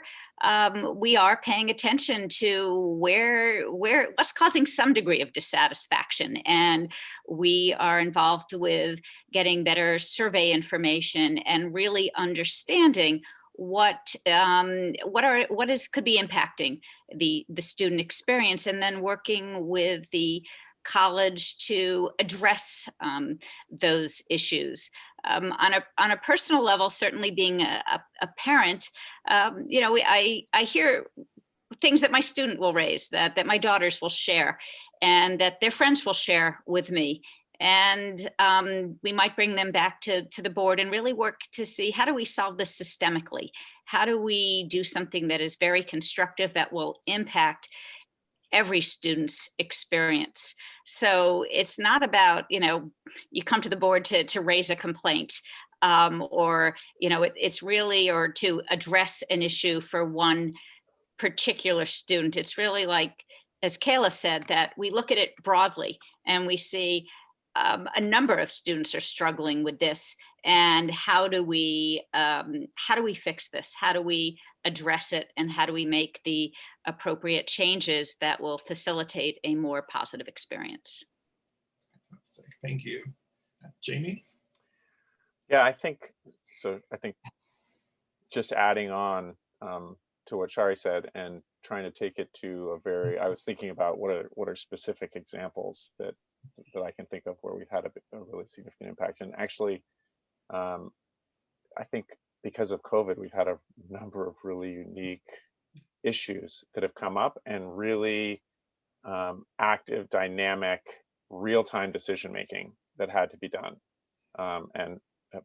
we are paying attention to what's causing some degree of dissatisfaction, and we are involved with getting better survey information and really understanding what could be impacting the student experience, and then working with the college to address those issues. On a personal level, certainly being a parent, I hear things that my student will raise, that my daughters will share, and that their friends will share with me. And we might bring them back to the board and really work to see, how do we solve this systemically? How do we do something that is very constructive, that will impact every student's experience? So it's not about, you come to the board to raise a complaint, or, it's really, or to address an issue for one particular student. It's really like, as Kaila said, that we look at it broadly and we see a number of students are struggling with this, and how do we fix this? How do we address it? And how do we make the appropriate changes that will facilitate a more positive experience? Thank you. Jaime? Yeah, I think so. I think just adding on to what Shari said and trying to take it to I was thinking about what are specific examples that I can think of where we've had a really significant impact. And actually, I think because of COVID, we've had a number of really unique issues that have come up, and really active, dynamic, real-time decision-making that had to be done. And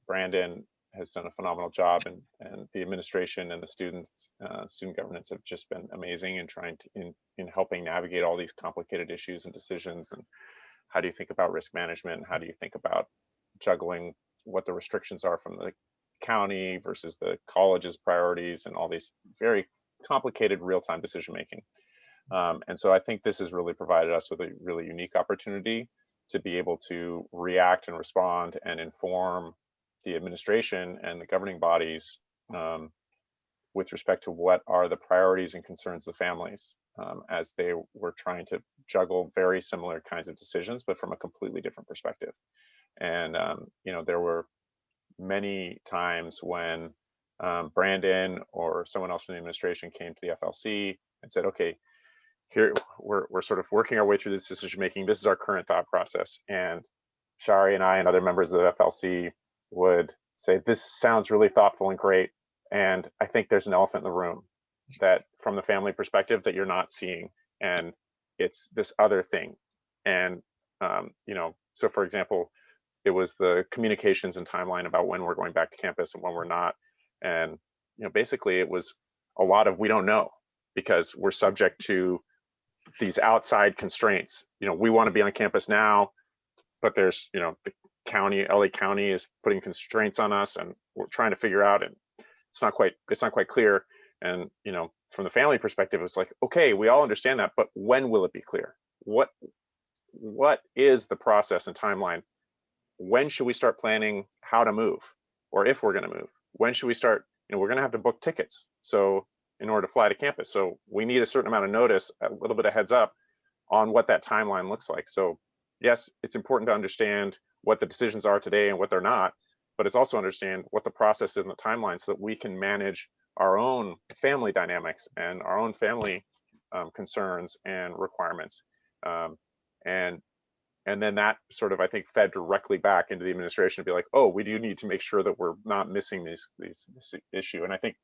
Brandon has done a phenomenal job, and the administration and the students, student governance have just been amazing in trying to, in helping navigate all these complicated issues and decisions. And how do you think about risk management? How do you think about juggling what the restrictions are from the county versus the college's priorities, and all these very complicated real-time decision-making. And so I think this has really provided us with a really unique opportunity to be able to react and respond and inform the administration and the governing bodies with respect to what are the priorities and concerns of the families as they were trying to juggle very similar kinds of decisions, but from a completely different perspective. And there were many times when Brandon or someone else from the administration came to the FLC and said, okay, here we're sort of working our way through this decision making. This is our current thought process. And Shari and I and other members of the FLC would say, this sounds really thoughtful and great. And I think there's an elephant in the room that from the family perspective that you're not seeing. And it's this other thing. And, so for example, it was the communications and timeline about when we're going back to campus and when we're not. And, basically it was a lot of, we don't know, because we're subject to these outside constraints. We want to be on campus now, but there's, the county, LA County is putting constraints on us, and we're trying to figure out, and it's not quite clear. And, from the family perspective, it's like, okay, we all understand that, but when will it be clear? What is the process and timeline? When should we start planning how to move, or if we're going to move? When should we start? We're going to have to book tickets. So in order to fly to campus, so we need a certain amount of notice, a little bit of heads up on what that timeline looks like. So yes, it's important to understand what the decisions are today and what they're not, but it's also understand what the process is and the timeline, so that we can manage our own family dynamics and our own family concerns and requirements. And then that sort of, I think, fed directly back into the administration to be like, oh, we do need to make sure that we're not missing this issue. And I think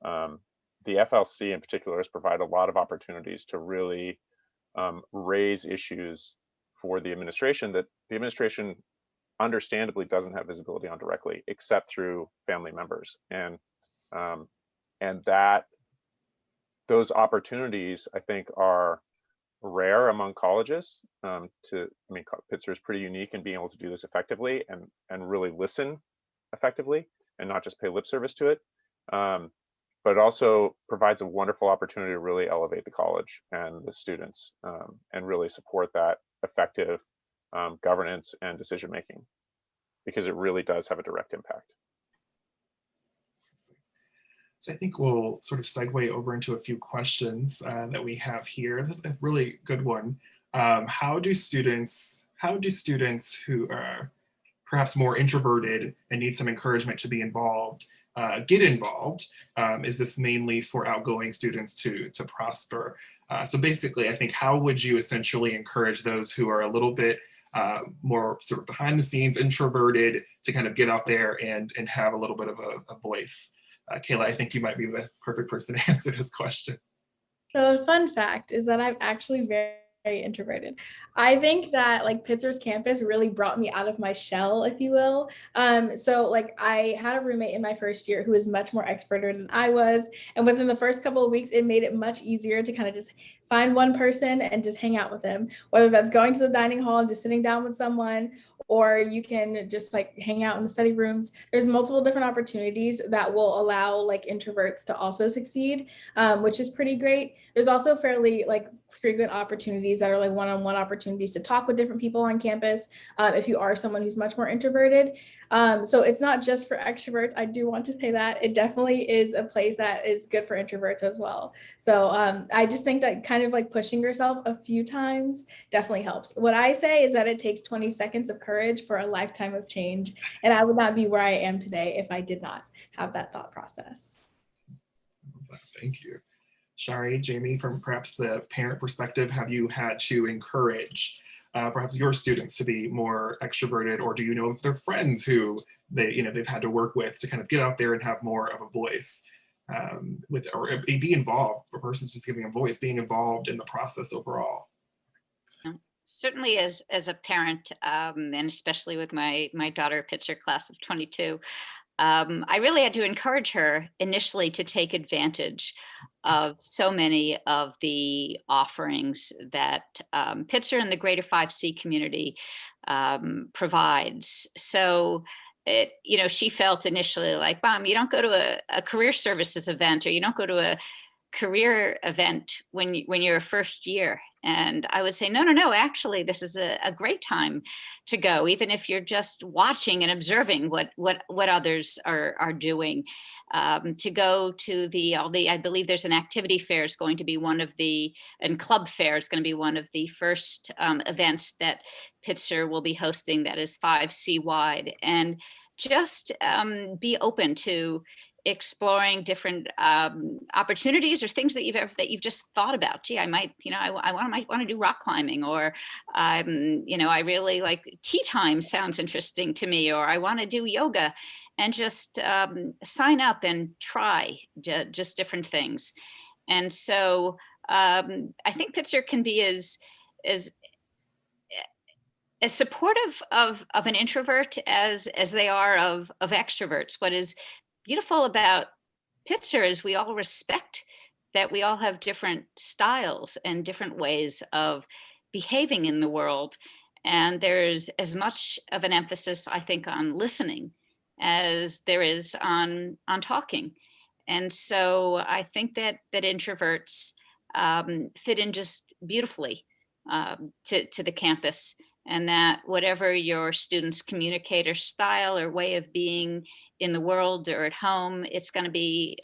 the FLC in particular has provided a lot of opportunities to really raise issues for the administration that the administration understandably doesn't have visibility on directly, except through family members. And that those opportunities, I think, are rare among colleges. Pitzer is pretty unique in being able to do this effectively and really listen effectively and not just pay lip service to it. But it also provides a wonderful opportunity to really elevate the college and the students and really support that effective governance and decision making, because it really does have a direct impact. So I think we'll sort of segue over into a few questions that we have here. This is a really good one. How do students who are perhaps more introverted and need some encouragement to be involved get involved? Is this mainly for outgoing students to prosper? So basically, I think, how would you essentially encourage those who are a little bit more sort of behind the scenes, introverted, to kind of get out there and have a little bit of a voice? Kaila, I think you might be the perfect person to answer this question. So a fun fact is that I'm actually very introverted. I think that like Pitzer's campus really brought me out of my shell, if you will. So like I had a roommate in my first year who was much more extroverted than I was. And within the first couple of weeks, it made it much easier to kind of just find one person and just hang out with them, whether that's going to the dining hall and just sitting down with someone, or you can just like hang out in the study rooms. There's multiple different opportunities that will allow like introverts to also succeed, which is pretty great. There's also fairly like frequent opportunities that are like one-on-one opportunities to talk with different people on campus if you are someone who's much more introverted. So it's not just for extroverts. I do want to say that it definitely is a place that is good for introverts as well. So I just think that kind of like pushing yourself a few times definitely helps. What I say is that it takes 20 seconds of courage for a lifetime of change. And I would not be where I am today if I did not have that thought process. Thank you. Shari, Jaime, from perhaps the parent perspective, have you had to encourage perhaps your students to be more extroverted, or do you know if they're friends who they've had to work with to kind of get out there and have more of a voice with, or be involved, versus just giving a voice, being involved in the process overall? Certainly as a parent, and especially with my daughter Pitzer class of 22, I really had to encourage her initially to take advantage of so many of the offerings that Pitzer and the greater 5C community provides. So she felt initially like, Mom, you don't go to a career services event, or you don't go to a career event when you're a first year. And I would say, no, actually, this is a great time to go, even if you're just watching and observing what others are doing. To go to I believe there's an activity fair is going to be one of and club fair is going to be one of the first events that Pitzer will be hosting that is 5C wide. And just be open to exploring different opportunities or things that you've just thought about. Gee, I might want to do rock climbing, or I really like tea time sounds interesting to me, or I want to do yoga, and just sign up and try just different things. And so I think Pitzer can be as supportive of an introvert as they are of extroverts. What is beautiful about Pitzer is we all respect that we all have different styles and different ways of behaving in the world. And there's as much of an emphasis, I think, on listening as there is on talking. And so I think that introverts fit in just beautifully to the campus, and that whatever your students' communicator style or way of being in the world or at home, it's going to be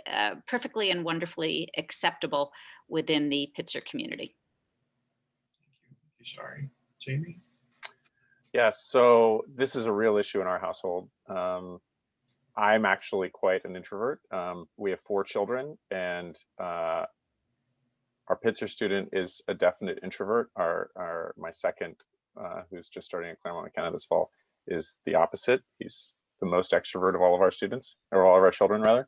perfectly and wonderfully acceptable within the Pitzer community. Thank you, Shari. Jaime? Yes, so this is a real issue in our household. I'm actually quite an introvert. We have 4 children, and our Pitzer student is a definite introvert. My second, who's just starting at Claremont McKenna this fall, is the opposite. He's the most extrovert of all of our students, or all of our children rather.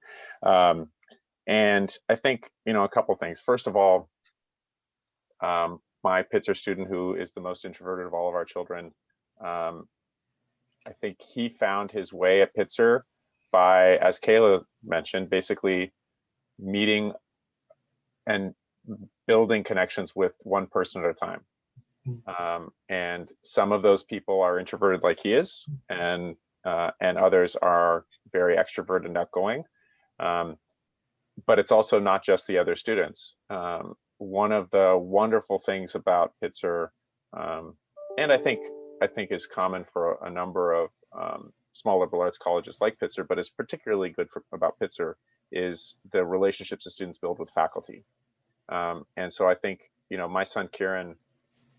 And I think, a couple of things. First of all, my Pitzer student, who is the most introverted of all of our children, I think he found his way at Pitzer by, as Kaila mentioned, basically meeting and building connections with one person at a time. And some of those people are introverted like he is, and others are very extroverted and outgoing. But it's also not just the other students. One of the wonderful things about Pitzer, and I think is common for a number of small liberal arts colleges like Pitzer, but is particularly good about Pitzer, is the relationships the students build with faculty. And so I think, my son Kieran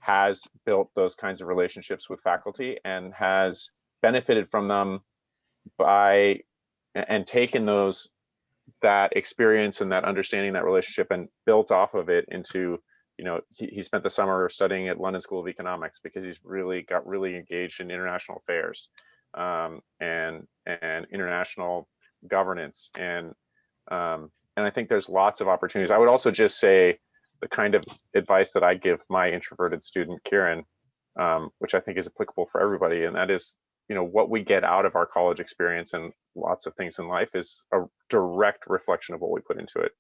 has built those kinds of relationships with faculty and has benefited from them and taken that experience and that understanding, that relationship, and built off of it into, he spent the summer studying at London School of Economics because he's got really engaged in international affairs and international governance. And I think there's lots of opportunities. I would also just say the kind of advice that I give my introverted student, Kieran, which I think is applicable for everybody. And that is, what we get out of our college experience and lots of things in life is a direct reflection of what we put into it.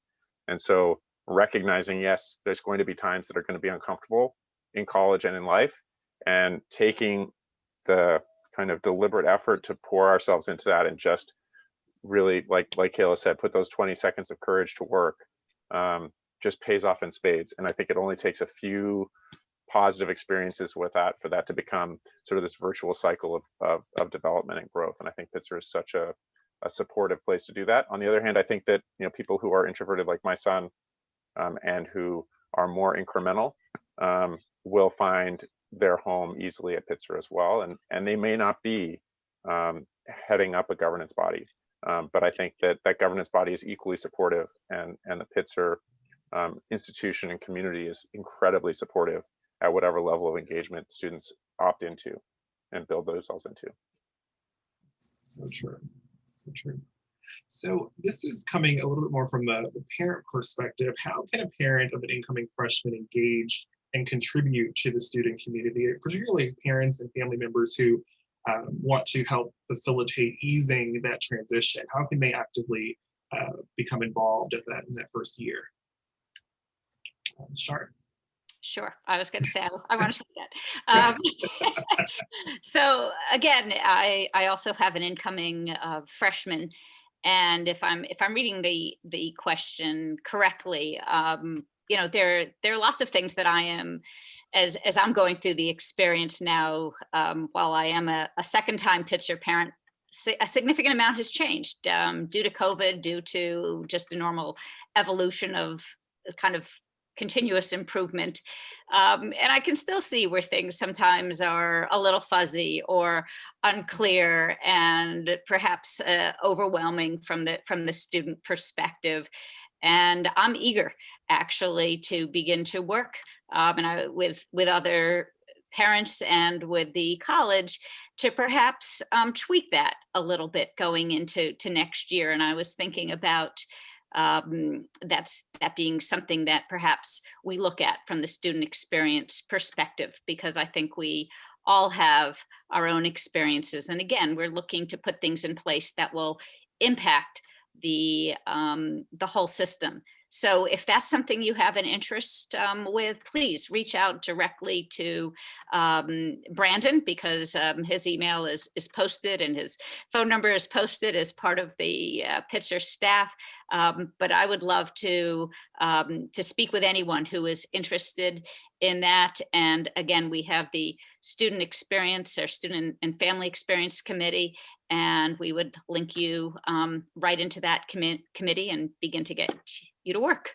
And so recognizing, yes, there's going to be times that are going to be uncomfortable in college and in life, and taking the kind of deliberate effort to pour ourselves into that and just really, like Kaila said, put those 20 seconds of courage to work, just pays off in spades. And I think it only takes a few positive experiences with that for that to become sort of this virtual cycle of development and growth. And I think Pitzer is such a supportive place to do that. On the other hand, I think that people who are introverted like my son, and who are more incremental, will find their home easily at Pitzer as well. And they may not be heading up a governance body, but I think that governance body is equally supportive, and the Pitzer institution and community is incredibly supportive at whatever level of engagement students opt into and build themselves into. So true. So true. So this is coming a little bit more from the parent perspective. How can a parent of an incoming freshman engage and contribute to the student community, particularly parents and family members who want to help facilitate easing that transition? How can they actively become involved in that first year? Shari. Sure. I was going to say, I want to say that. So again, I also have an incoming freshman, and if I'm reading the question correctly, there are lots of things that I am, as I'm going through the experience now, while I am a second-time Pitzer parent, a significant amount has changed due to COVID, due to just the normal evolution of kind of continuous improvement. And I can still see where things sometimes are a little fuzzy or unclear and perhaps overwhelming from the student perspective. And I'm eager actually to begin to work with other parents and with the college to perhaps tweak that a little bit going into next year. And I was thinking about that being something that perhaps we look at from the student experience perspective, because I think we all have our own experiences. And again, we're looking to put things in place that will impact the whole system. So if that's something you have an interest with, please reach out directly to Brandon, because his email is posted and his phone number is posted as part of the Pitzer staff. But I would love to speak with anyone who is interested in that. And again, we have the student experience, or student and family experience committee, and we would link you right into that committee and begin to get you to work.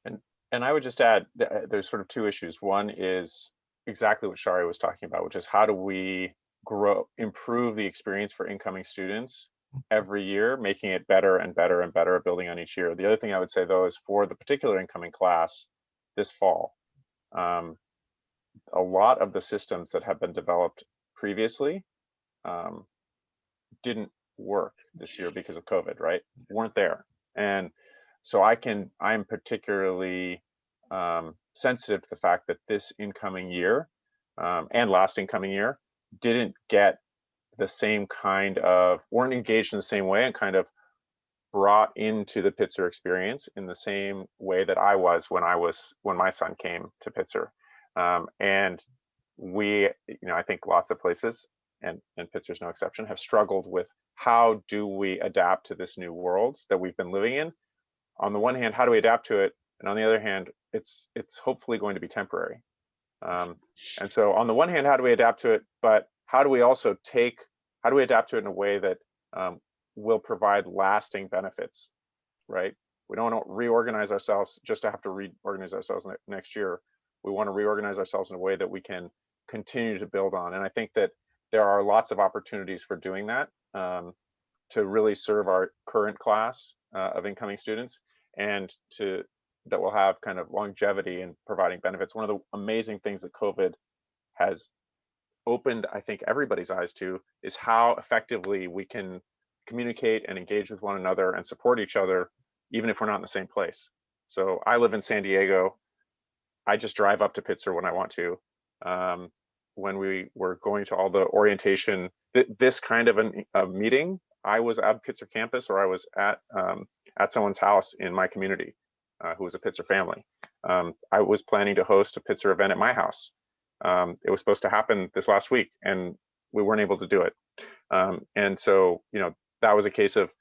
And I would just add, there's sort of two issues. One is exactly what Shari was talking about, which is how do we improve the experience for incoming students every year, making it better and better and better, building on each year. The other thing I would say, though, is for the particular incoming class this fall, a lot of the systems that have been developed previously didn't work this year because of COVID, right? Weren't there. And so I'm particularly sensitive to the fact that this incoming year and last incoming year didn't get the same kind of, weren't engaged in the same way and kind of brought into the Pitzer experience in the same way that I was when my son came to Pitzer. And we, I think lots of places, and Pitzer's no exception, have struggled with how do we adapt to this new world that we've been living in. On the one hand, how do we adapt to it? And on the other hand, it's hopefully going to be temporary. And so on the one hand, how do we adapt to it? But how do we adapt to it in a way that will provide lasting benefits, right? We don't want to reorganize ourselves just to have to reorganize ourselves next year. We want to reorganize ourselves in a way that we can continue to build on. And I think that there are lots of opportunities for doing that to really serve our current class of incoming students, and that will have kind of longevity in providing benefits. One of the amazing things that COVID has opened, I think, everybody's eyes to is how effectively we can communicate and engage with one another and support each other, even if we're not in the same place. So I live in San Diego. I just drive up to Pitzer when I want to. When we were going to all the orientation, this kind of a meeting, I was at Pitzer campus, or I was at someone's house in my community who was a Pitzer family. I was planning to host a Pitzer event at my house. It was supposed to happen this last week, and we weren't able to do it. And so, that was a case of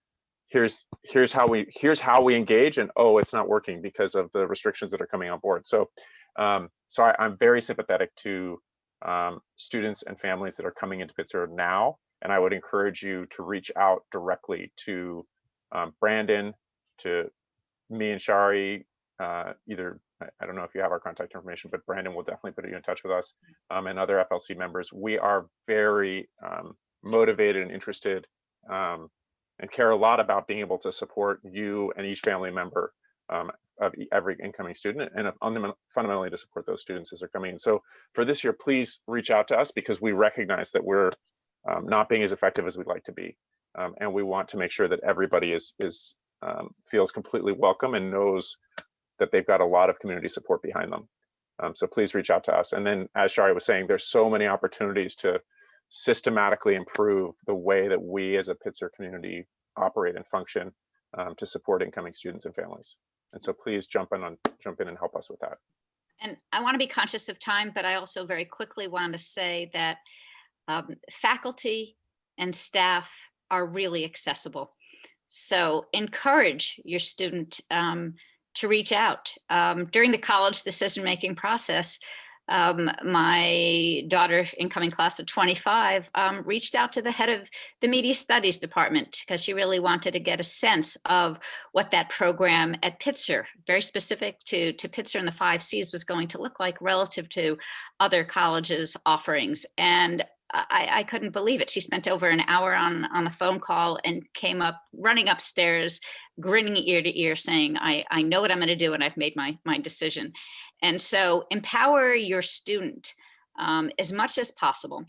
here's how we engage, and oh, it's not working because of the restrictions that are coming on board. So I'm very sympathetic to students and families that are coming into Pitzer now, and I would encourage you to reach out directly to Brandon, to me and Shari, either, I don't know if you have our contact information, but Brandon will definitely put you in touch with us, and other FLC members. We are very motivated and interested, and care a lot about being able to support you and each family member of every incoming student, and fundamentally to support those students as they're coming in. So for this year, please reach out to us, because we recognize that we're not being as effective as we'd like to be. And we want to make sure that everybody feels completely welcome and knows that they've got a lot of community support behind them. So please reach out to us. And then, as Shari was saying, there's so many opportunities to systematically improve the way that we as a Pitzer community operate and function to support incoming students and families. And so please jump in and help us with that. And I want to be conscious of time, but I also very quickly want to say that faculty and staff are really accessible. So encourage your student to reach out. During the college decision-making process, my daughter, incoming class of 25, reached out to the head of the media studies department, because she really wanted to get a sense of what that program at Pitzer, very specific to Pitzer and the 5 Cs, was going to look like relative to other colleges' offerings. And I couldn't believe it. She spent over an hour on a phone call and came up running upstairs, grinning ear to ear, saying, I know what I'm going to do, and I've made my decision. And so empower your student as much as possible.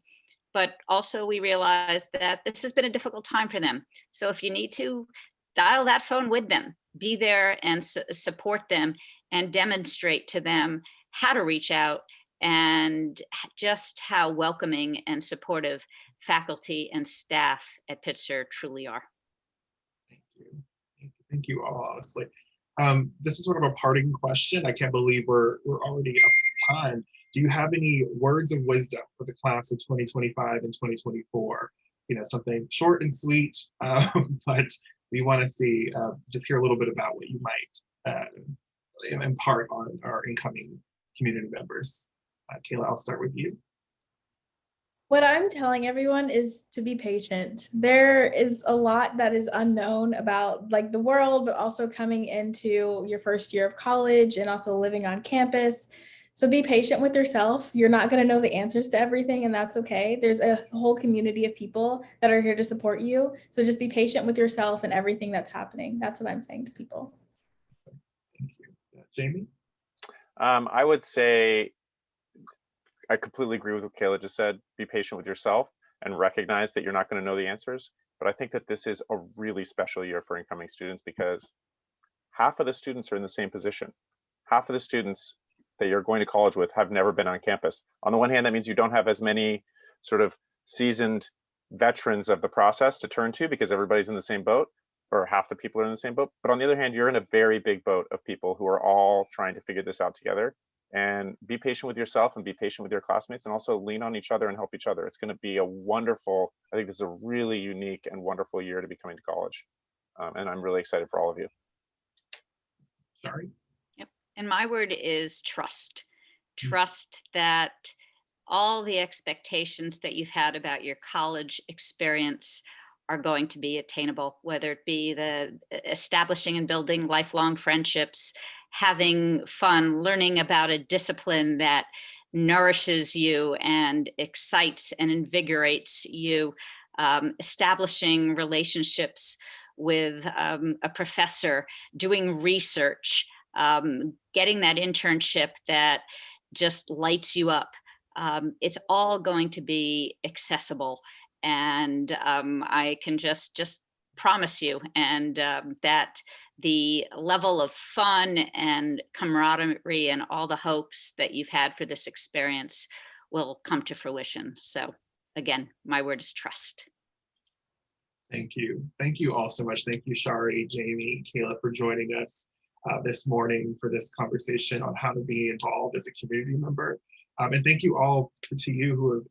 But also we realize that this has been a difficult time for them. So if you need to, dial that phone with them, be there and support them, and demonstrate to them how to reach out, and just how welcoming and supportive faculty and staff at Pitzer truly are. Thank you. Thank you all, honestly. This is sort of a parting question. I can't believe we're already up on time. Do you have any words of wisdom for the class of 2025 and 2024? Something short and sweet, but we want to see, just hear a little bit about what you might impart on our incoming community members. Kaila, I'll start with you. What I'm telling everyone is to be patient. There is a lot that is unknown about the world, but also coming into your first year of college and also living on campus. So be patient with yourself. You're not going to know the answers to everything, and that's okay. There's a whole community of people that are here to support you. So just be patient with yourself and everything that's happening. That's what I'm saying to people. Thank you. Jaime? I would say, I completely agree with what Kaila just said. Be patient with yourself and recognize that you're not going to know the answers. But I think that this is a really special year for incoming students, because half of the students are in the same position. Half of the students that you're going to college with have never been on campus. On the one hand, that means you don't have as many sort of seasoned veterans of the process to turn to, because everybody's in the same boat, or half the people are in the same boat. But on the other hand, you're in a very big boat of people who are all trying to figure this out together. And be patient with yourself and be patient with your classmates, and also lean on each other and help each other. It's going to be a wonderful, I think this is a really unique and wonderful year to be coming to college. And I'm really excited for all of you. Shari? Yep. And my word is trust. Trust that all the expectations that you've had about your college experience are going to be attainable, whether it be the establishing and building lifelong friendships, having fun, learning about a discipline that nourishes you and excites and invigorates you, establishing relationships with a professor, doing research, getting that internship that just lights you up. It's all going to be accessible. And I can just promise you, and that the level of fun and camaraderie and all the hopes that you've had for this experience will come to fruition. So again, my word is trust. Thank you. Thank you all so much. Thank you, Shari, Jaime, Kaila, for joining us this morning for this conversation on how to be involved as a community member. And thank you all to you who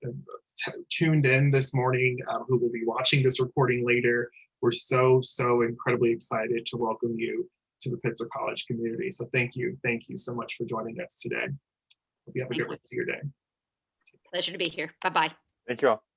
have tuned in this morning, who will be watching this recording later. We're so incredibly excited to welcome you to the Pitzer College community. So thank you so much for joining us today. Hope you have a good rest of your day. Pleasure to be here. Bye-bye. Thank you all.